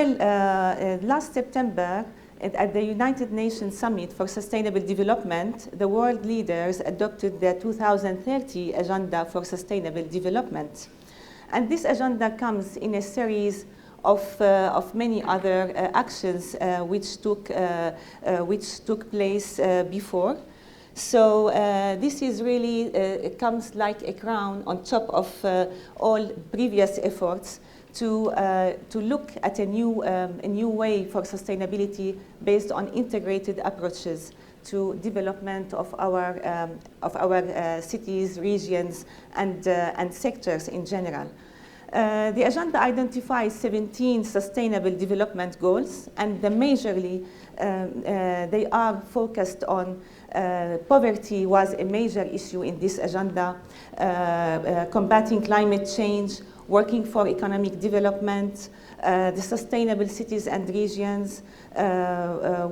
Last September, at the United Nations Summit for Sustainable Development, the world leaders adopted the 2030 Agenda for Sustainable Development. And this agenda comes in a series of many other actions which took place before. So this is really, it comes like a crown on top of all previous efforts to look at a new way for sustainability based on integrated approaches to development of our cities, regions, and sectors in general. The agenda identifies 17 sustainable development goals, and majorly they are focused on poverty was a major issue in this agenda, combating climate change, working for economic development, the sustainable cities and regions,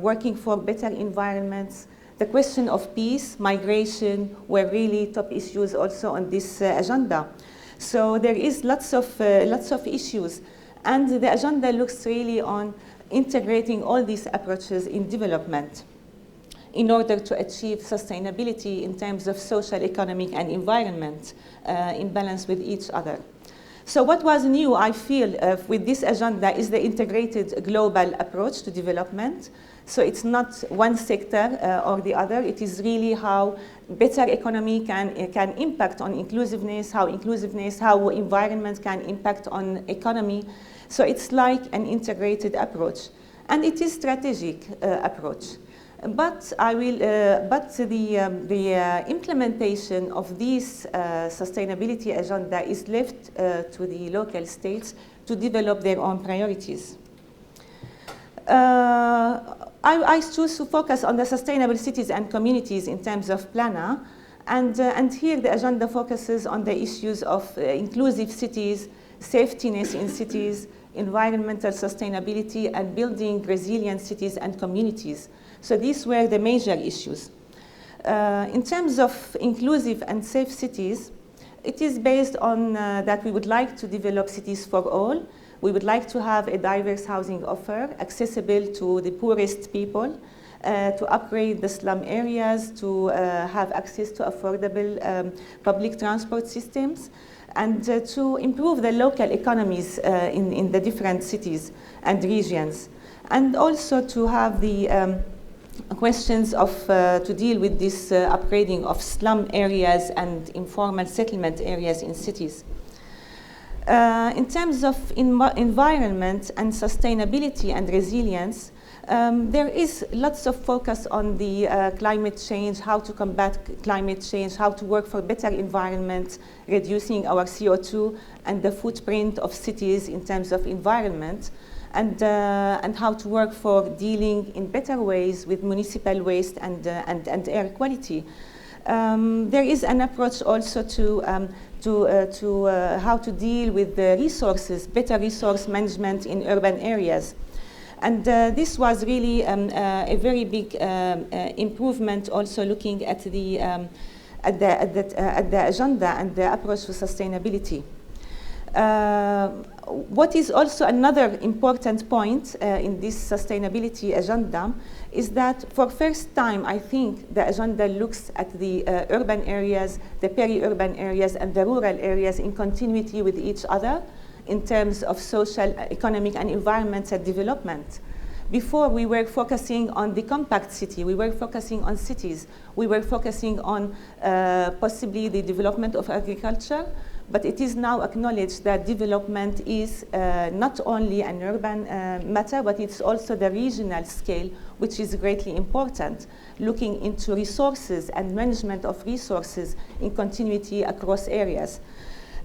working for better environments. The question of peace, migration were really top issues also on this agenda. So there is lots of issues, and the agenda looks really on integrating all these approaches in development in order to achieve sustainability in terms of social, economic, and environment in balance with each other. So what was new, I feel, with this agenda is the integrated global approach to development. So it's not one sector or the other. It is really how better economy can impact on inclusiveness, how environment can impact on economy. So it's like an integrated approach, and it is strategic approach. But the implementation of this sustainability agenda is left to the local states to develop their own priorities. I choose to focus on the sustainable cities and communities in terms of PLANA, and here the agenda focuses on the issues of inclusive cities, safetiness in cities, environmental sustainability, and building resilient cities and communities. So these were the major issues. In terms of inclusive and safe cities, it is based on that we would like to develop cities for all. We would like to have a diverse housing offer, accessible to the poorest people, to upgrade the slum areas, to have access to affordable public transport systems, and to improve the local economies in the different cities and regions. And also to have the questions of to deal with this upgrading of slum areas and informal settlement areas in cities. In terms of environment and sustainability and resilience, there is lots of focus on the climate change, how to combat climate change, how to work for better environment, reducing our CO2 and the footprint of cities in terms of environment, and how to work for dealing in better ways with municipal waste and air quality. There is an approach also to how to deal with the resources, better resource management in urban areas. And this was really a very big improvement, also looking at the agenda and the approach to sustainability. What is also another important point in this sustainability agenda is that for first time, I think the agenda looks at the urban areas, the peri-urban areas, and the rural areas in continuity with each other in terms of social, economic, and environmental development. Before, we were focusing on the compact city, we were focusing on cities, we were focusing on possibly the development of agriculture, but it is now acknowledged that development is not only an urban matter, but it's also the regional scale, which is greatly important, looking into resources and management of resources in continuity across areas.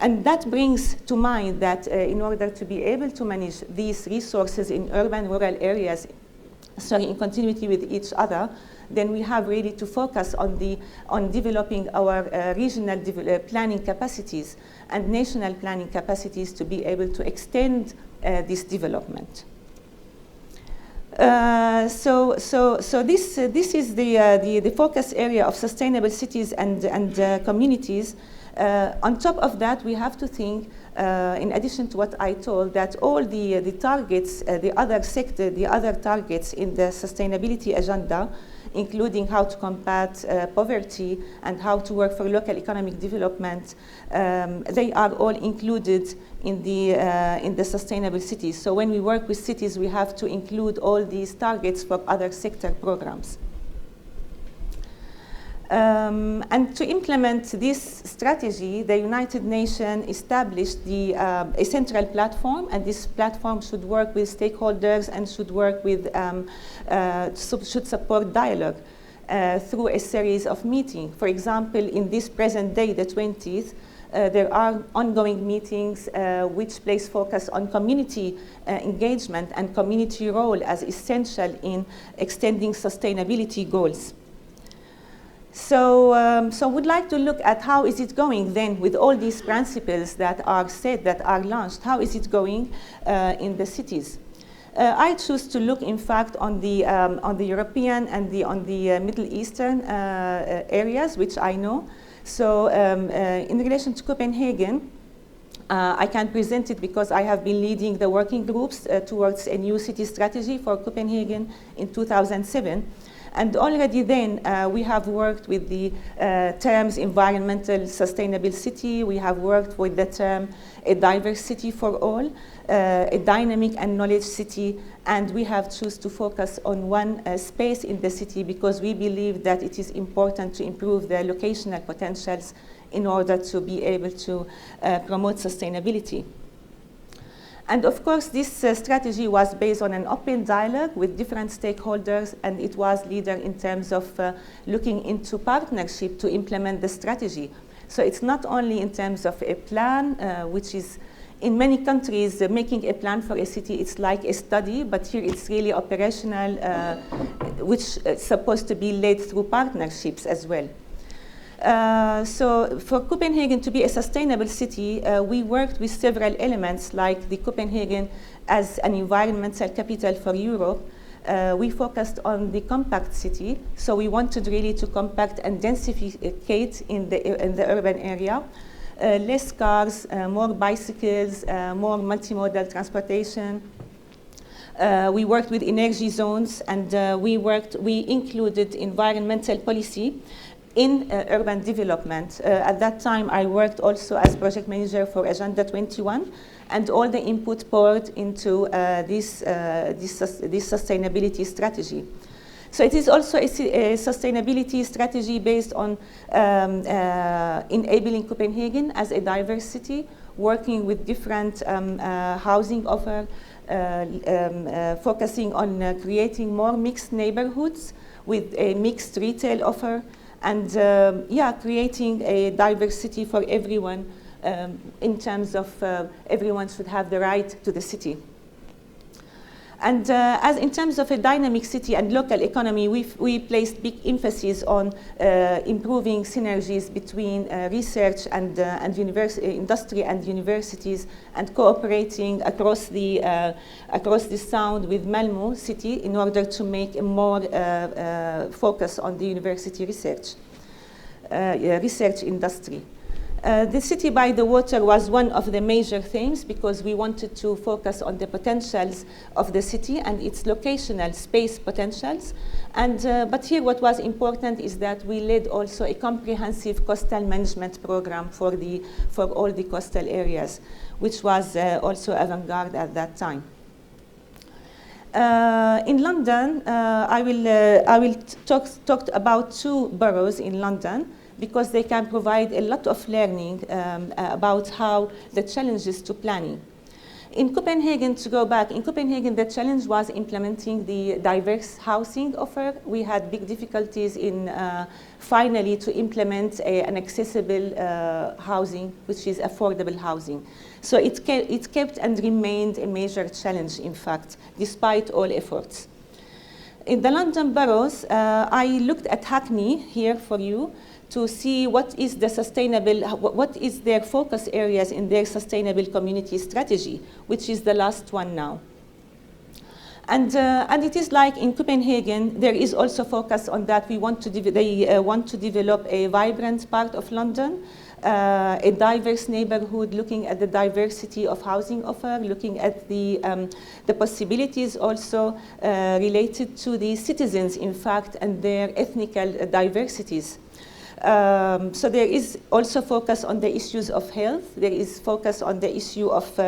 And that brings to mind that in order to be able to manage these resources in urban, rural areas, in continuity with each other, then we have really to focus on developing our regional planning capacities and national planning capacities to be able to extend this development. So this is the focus area of sustainable cities and communities. On top of that, we have to think in addition to what I told, that all the targets, the other targets in the sustainability agenda, including how to combat poverty and how to work for local economic development, they are all included in the sustainable cities. So when we work with cities, we have to include all these targets for other sector programs. And to implement this strategy, the United Nations established a central platform, and this platform should work with stakeholders and should work with, should support dialogue through a series of meetings. For example, in this present day, the 20th, there are ongoing meetings which place focus on community engagement and community role as essential in extending sustainability goals. So, so we'd like to look at how is it going then with all these principles that are set, that are launched. How is it going in the cities? I choose to look, in fact, on the European and on the Middle Eastern areas, which I know. So, in relation to Copenhagen, I can present it because I have been leading the working groups towards a new city strategy for Copenhagen in 2007. And already then, we have worked with the terms environmental sustainable city. We have worked with the term a diverse city for all, a dynamic and knowledge city. And we have chosen to focus on one space in the city because we believe that it is important to improve the locational potentials in order to be able to promote sustainability. And of course, this strategy was based on an open dialogue with different stakeholders, and it was leader in terms of looking into partnership to implement the strategy. So it's not only in terms of a plan, which is in many countries, making a plan for a city, it's like a study, but here it's really operational, which is supposed to be led through partnerships as well. So for Copenhagen to be a sustainable city, we worked with several elements like the Copenhagen as an environmental capital for Europe. We focused on the compact city, so we wanted really to compact and densificate in the urban area. Less cars, more bicycles, more multimodal transportation. We worked with energy zones, and we included environmental policy in urban development. At that time, I worked also as project manager for Agenda 21, and all the input poured into this sustainability strategy. So it is also a sustainability strategy based on enabling Copenhagen as a diverse city, working with different housing offer, focusing on creating more mixed neighborhoods with a mixed retail offer, and creating a diversity for everyone in terms of everyone should have the right to the city. And as in terms of a dynamic city and local economy, we placed big emphasis on improving synergies between research and industry and universities, and cooperating across the sound with Malmö city in order to make a more focus on the university research industry. The city by the water was one of the major things because we wanted to focus on the potentials of the city and its locational space potentials. And, but here what was important is that we led also a comprehensive coastal management program for all the coastal areas, which was also avant-garde at that time. In London, I will talk about two boroughs in London, because they can provide a lot of learning about how the challenges to planning. In Copenhagen, to go back, in Copenhagen the challenge was implementing the diverse housing offer. We had big difficulties in finally to implement an accessible housing, which is affordable housing. So it kept and remained a major challenge, in fact, despite all efforts. In the London boroughs, I looked at Hackney here for you, to see what is the sustainable, what is their focus areas in their sustainable community strategy, which is the last one now. And it is like in Copenhagen, there is also focus on that. They want to develop a vibrant part of London, a diverse neighborhood, looking at the diversity of housing offer, looking at the possibilities also related to the citizens, in fact, and their ethnical diversities. So there is also focus on the issues of health. There is focus on the issue of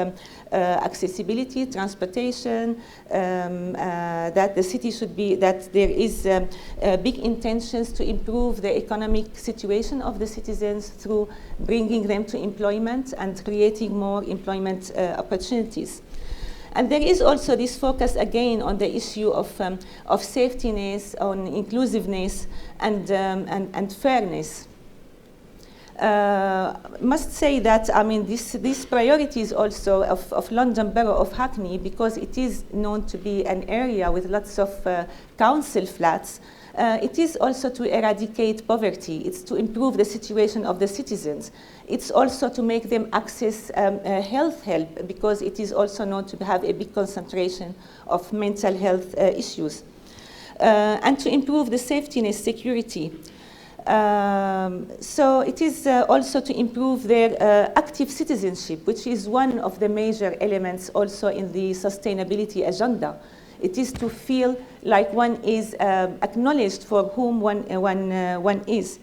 accessibility, transportation, that the city should be, that there is big intentions to improve the economic situation of the citizens through bringing them to employment and creating more employment opportunities. And there is also this focus again on the issue of safetiness, on inclusiveness, and fairness. Must say that, I mean, these priorities also of London Borough of Hackney, because it is known to be an area with lots of council flats, it is also to eradicate poverty. It's to improve the situation of the citizens. It's also to make them access health help, because it is also known to have a big concentration of mental health issues. And to improve the safety and security. So it is also to improve their active citizenship, which is one of the major elements also in the sustainability agenda. It is to feel like one is acknowledged for whom one is.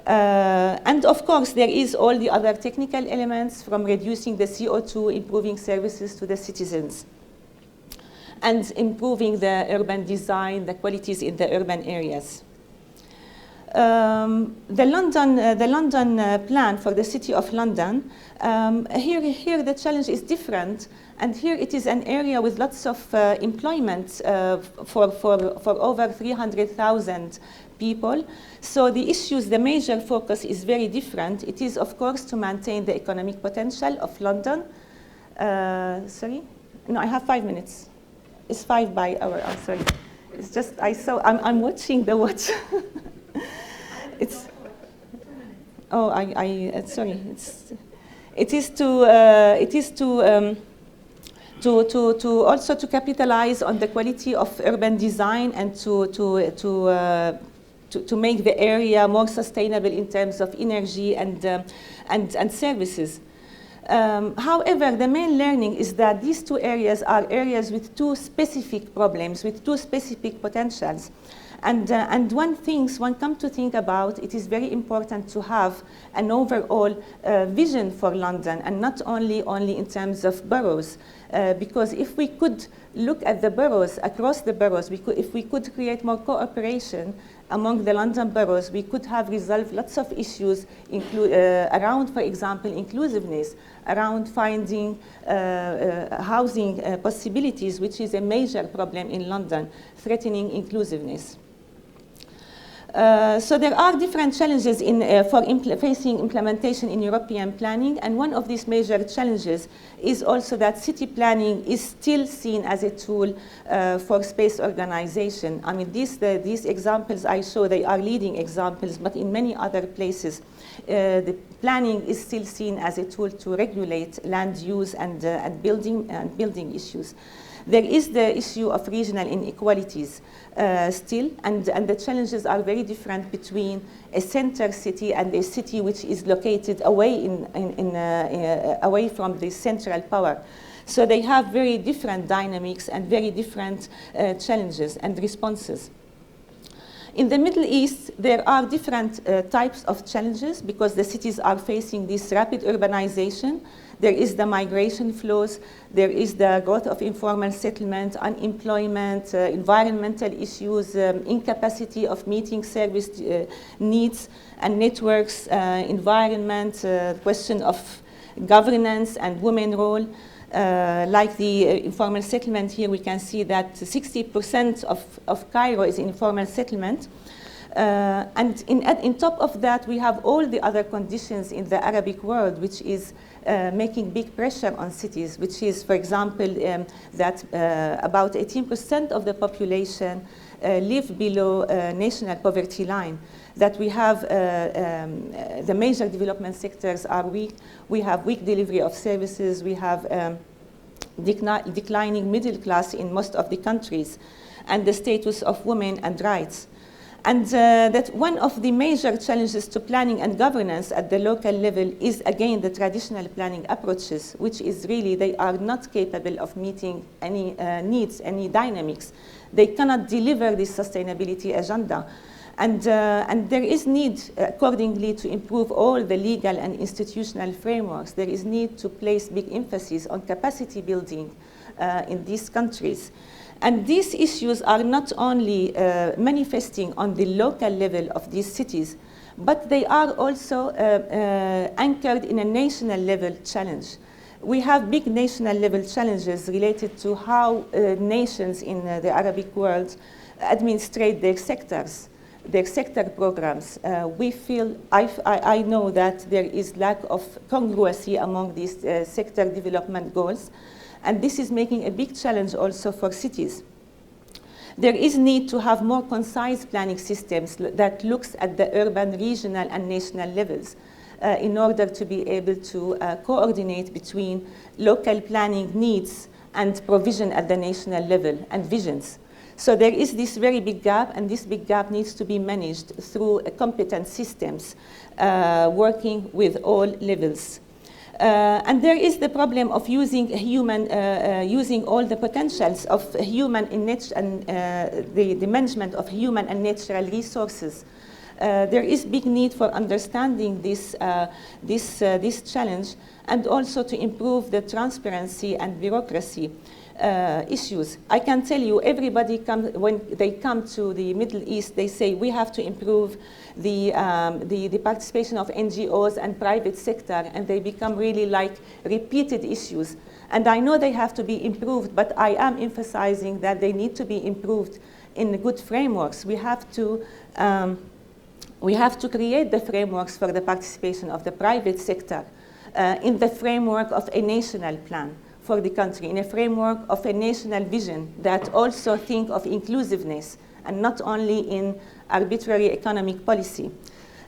And of course, there is all the other technical elements, from reducing the CO2, improving services to the citizens, and improving the urban design, the qualities in the urban areas. The London plan for the City of London, here the challenge is different, and here it is an area with lots of employment for over 300,000 people. So the issues, the major focus is very different. It is, of course, to maintain the economic potential of London. Sorry? No, I have 5 minutes. It's 5 by hour, I'm sorry. It's just, I'm watching the watch. It's, oh, sorry. It is to also to capitalize on the quality of urban design, and to make the area more sustainable in terms of energy and services. However, the main learning is that these two areas are areas with two specific problems, with two specific potentials. And one comes to think about, it is very important to have an overall vision for London, and not only in terms of boroughs. Because if we could look at the boroughs, across the boroughs, if we could create more cooperation among the London boroughs, we could have resolved lots of issues around, for example, inclusiveness, around finding housing possibilities, which is a major problem in London, threatening inclusiveness. So there are different challenges facing implementation in European planning, and one of these major challenges is also that city planning is still seen as a tool for space organization. I mean, these examples I show, they are leading examples, but in many other places, the planning is still seen as a tool to regulate land use and building issues. There is the issue of regional inequalities still, and the challenges are very different between a center city and a city which is located away away from the central power. So they have very different dynamics and very different challenges and responses. In the Middle East, there are different types of challenges, because the cities are facing this rapid urbanization. There is the migration flows, there is the growth of informal settlement, unemployment, environmental issues, incapacity of meeting service needs and networks, environment, question of governance and women role. Like the informal settlement here, we can see that 60% of Cairo is informal settlement. And in top of that, we have all the other conditions in the Arabic world, which is making big pressure on cities, which is, for example, that about 18% of the population live below national poverty line, that we have the major development sectors are weak, we have weak delivery of services, we have declining middle class in most of the countries, and the status of women and rights. And that one of the major challenges to planning and governance at the local level is, again, the traditional planning approaches, which is really, they are not capable of meeting any needs, any dynamics. They cannot deliver this sustainability agenda. And there is need, accordingly, to improve all the legal and institutional frameworks. There is need to place big emphasis on capacity building in these countries. And these issues are not only manifesting on the local level of these cities, but they are also anchored in a national level challenge. We have big national level challenges related to how nations in the Arabic world administrate their sectors, their sector programs. We feel, I know that there is lack of congruency among these sector development goals. And this is making a big challenge also for cities. There is need to have more concise planning systems that looks at the urban, regional, and national levels in order to be able to coordinate between local planning needs and provision at the national level and visions. So there is this very big gap, and this big gap needs to be managed through competent systems working with all levels. And there is the problem of using using all the potentials of human and the management of human and natural resources. There is big need for understanding this challenge, and also to improve the transparency and bureaucracy issues. I can tell you, everybody when they come to the Middle East, they say we have to improve the participation of NGOs and private sector, and they become really like repeated issues. And I know they have to be improved, but I am emphasizing that they need to be improved in good frameworks. We have to create the frameworks for the participation of the private sector in the framework of a national plan for the country, in a framework of a national vision that also think of inclusiveness and not only in arbitrary economic policy.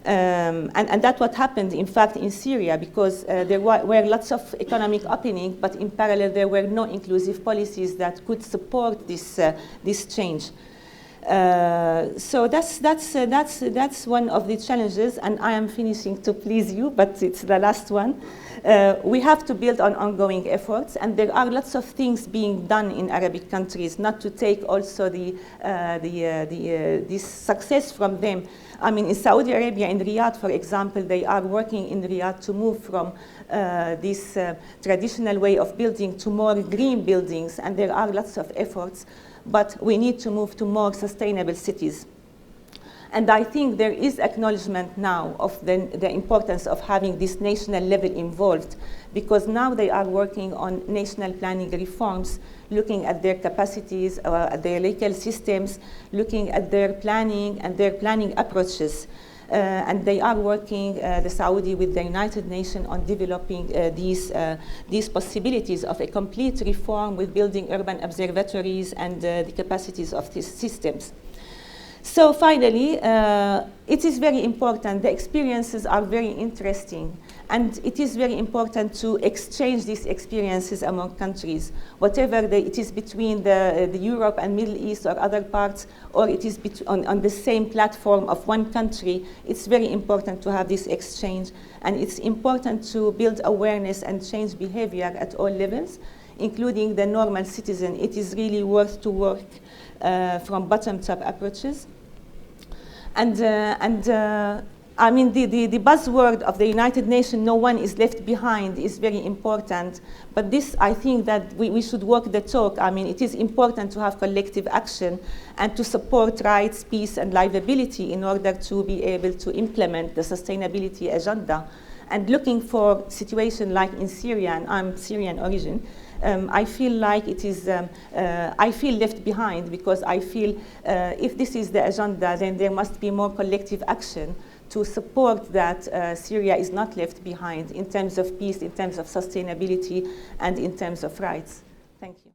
And that's what happened, in fact, in Syria, because there were lots of economic opening, but in parallel there were no inclusive policies that could support this change. So that's one of the challenges, and I am finishing to please you, but it's the last one. We have to build on ongoing efforts, and there are lots of things being done in Arabic countries, not to take also this success from them. I mean, in Saudi Arabia, in Riyadh, for example, they are working in Riyadh to move from this traditional way of building to more green buildings, and there are lots of efforts, but we need to move to more sustainable cities. And I think there is acknowledgement now of the importance of having this national level involved, because now they are working on national planning reforms, looking at their capacities, at their local systems, looking at their planning and their planning approaches. And they are working, the Saudi with the United Nations, on developing these possibilities of a complete reform with building urban observatories and the capacities of these systems. So finally, it is very important. The experiences are very interesting, and it is very important to exchange these experiences among countries, whatever it is between the Europe and Middle East or other parts, or it is on the same platform of one country. It's very important to have this exchange, and it's important to build awareness and change behavior at all levels, including the normal citizen. It is really worth to work from bottom-up approaches. And I mean, the buzzword of the United Nations, no one is left behind, is very important. But this, I think that we should walk the talk. I mean, it is important to have collective action and to support rights, peace, and livability in order to be able to implement the sustainability agenda. And looking for situations like in Syria, and I'm Syrian origin, I feel like it is, I feel left behind, because I feel if this is the agenda, then there must be more collective action to support that Syria is not left behind in terms of peace, in terms of sustainability, and in terms of rights. Thank you.